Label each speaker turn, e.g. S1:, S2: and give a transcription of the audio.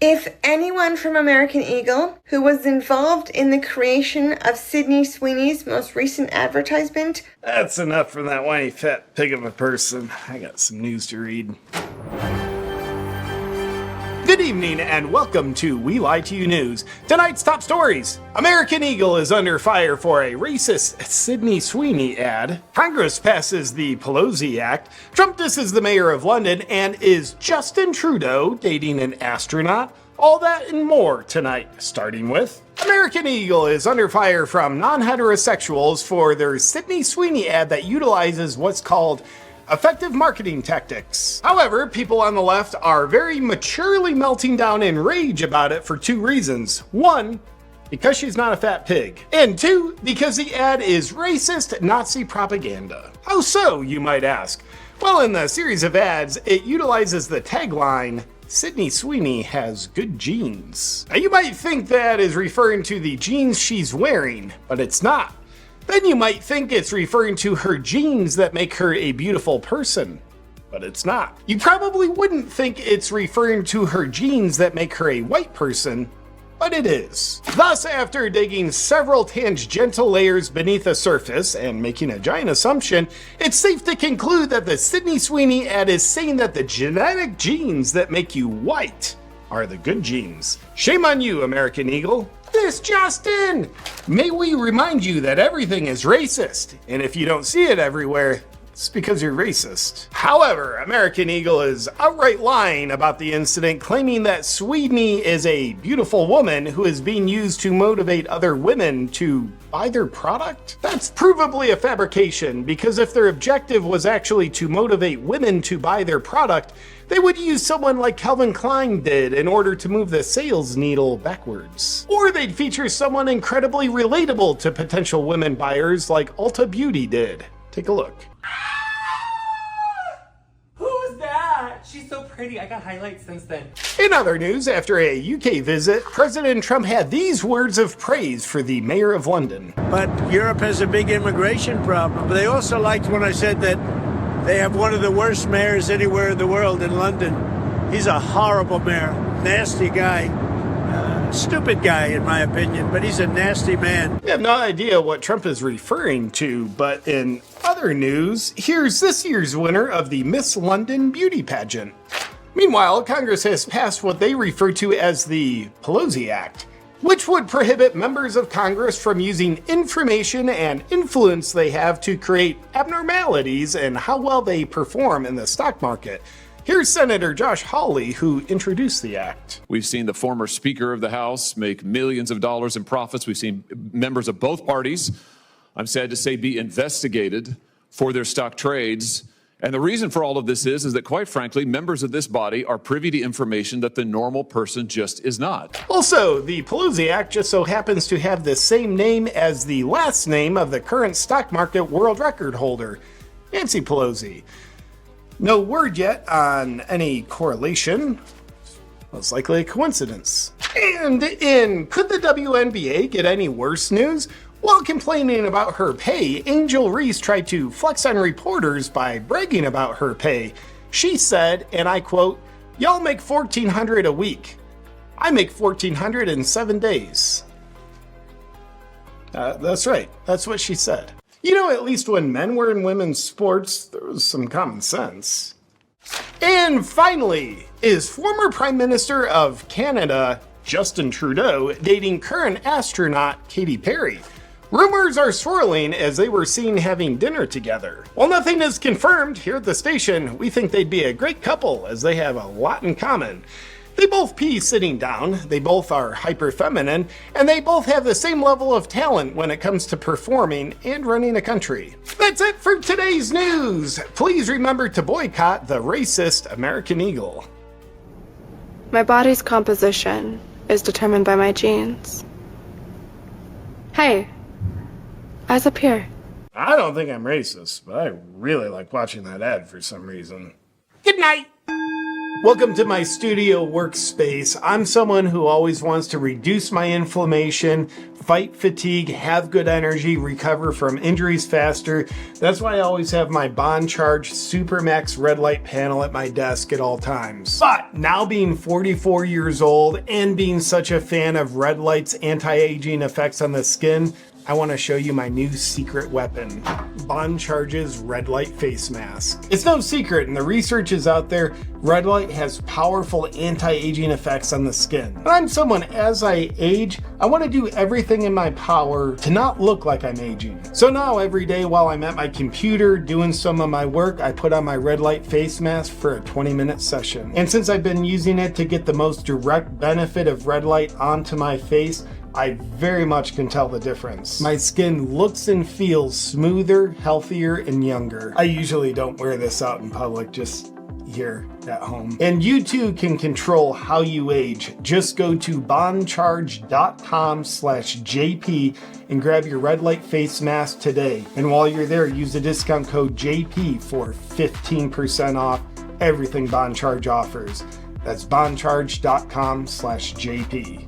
S1: If anyone from American Eagle who was involved in the creation of Sydney Sweeney's most recent advertisement...
S2: That's enough from that whiny fat pig of a person. I got some news to read. Good evening and welcome to We Lie to You News. Tonight's top stories. American Eagle is under fire for a racist Sydney Sweeney ad. Congress passes the Pelosi Act. Trump disses the mayor of London. And is Justin Trudeau dating an astronaut? All that and more tonight, starting with... American Eagle is under fire from non-heterosexuals for their Sydney Sweeney ad that utilizes what's called effective marketing tactics. However, people on the left are very maturely melting down in rage about it for two reasons. One, because she's not a fat pig. And two, because the ad is racist Nazi propaganda. How so, you might ask? Well, in the series of ads, it utilizes the tagline, Sydney Sweeney has good genes. Now you might think that is referring to the jeans she's wearing, but it's not. Then you might think it's referring to her genes that make her a beautiful person, but it's not. You probably wouldn't think it's referring to her genes that make her a white person, but it is. Thus, after digging several tangential layers beneath the surface and making a giant assumption, it's safe to conclude that the Sydney Sweeney ad is saying that the genetic genes that make you white are the good genes. Shame on you, American Eagle. This Justin! May we remind you that everything is racist, and if you don't see it everywhere, it's because you're racist. However, American Eagle is outright lying about the incident, claiming that Sweeney is a beautiful woman who is being used to motivate other women to buy their product. That's provably a fabrication, because if their objective was actually to motivate women to buy their product, they would use someone like Calvin Klein did in order to move the sales needle backwards. Or they'd feature someone incredibly relatable to potential women buyers like Ulta Beauty did. Take a look.
S3: Who's that? She's so pretty. I got highlights since then.
S2: In other news, after a UK visit, President Trump had these words of praise for the mayor of London.
S4: But Europe has a big immigration problem. But they also liked when I said that they have one of the worst mayors anywhere in the world in London. He's a horrible mayor, nasty guy. Stupid guy, in my opinion, but he's a nasty man.
S2: We have no idea what Trump is referring to, but in other news, here's this year's winner of the Miss London beauty pageant. Meanwhile, Congress has passed what they refer to as the Pelosi Act, which would prohibit members of Congress from using information and influence they have to create abnormalities in how well they perform in the stock market. Here's Senator Josh Hawley, who introduced the act.
S5: We've seen the former Speaker of the House make millions of dollars in profits. We've seen members of both parties, I'm sad to say, be investigated for their stock trades. And the reason for all of this is that, quite frankly, members of this body are privy to information that the normal person just is not.
S2: Also, the Pelosi Act just so happens to have the same name as the last name of the current stock market world record holder, Nancy Pelosi. No word yet on any correlation. Most likely a coincidence. And in Could the WNBA Get Any Worse news? While complaining about her pay, Angel Reese tried to flex on reporters by bragging about her pay. She said, and I quote, "Y'all make $1,400 a week. I make $1,400 in 7 days." That's right. That's what she said. You know, at least when men were in women's sports, there was some common sense. And finally, is former Prime Minister of Canada, Justin Trudeau, dating current astronaut Katy Perry? Rumors are swirling as they were seen having dinner together. While nothing is confirmed, here at the station, we think they'd be a great couple as they have a lot in common. They both pee sitting down, they both are hyper feminine, and they both have the same level of talent when it comes to performing and running a country. That's it for today's news. Please remember to boycott the racist American Eagle.
S6: My body's composition is determined by my genes. Hey, eyes up here.
S2: I don't think I'm racist, but I really like watching that ad for some reason. Good night. Welcome to my studio workspace. I'm someone who always wants to reduce my inflammation, fight fatigue, have good energy, recover from injuries faster. That's why I always have my Bond Charge Supermax red light panel at my desk at all times. But now being 44 years old and being such a fan of red light's anti-aging effects on the skin, I want to show you my new secret weapon, Bond Charge's red light face mask. It's no secret, and the research is out there, red light has powerful anti-aging effects on the skin. But I'm someone, as I age, I want to do everything in my power to not look like I'm aging. So now every day while I'm at my computer doing some of my work, I put on my red light face mask for a 20-minute session. And since I've been using it to get the most direct benefit of red light onto my face, I very much can tell the difference. My skin looks and feels smoother, healthier, and younger. I usually don't wear this out in public, just here at home. And you too can control how you age. Just go to bondcharge.com/JP and grab your red light face mask today. And while you're there, use the discount code JP for 15% off everything Bond Charge offers. That's bondcharge.com/JP.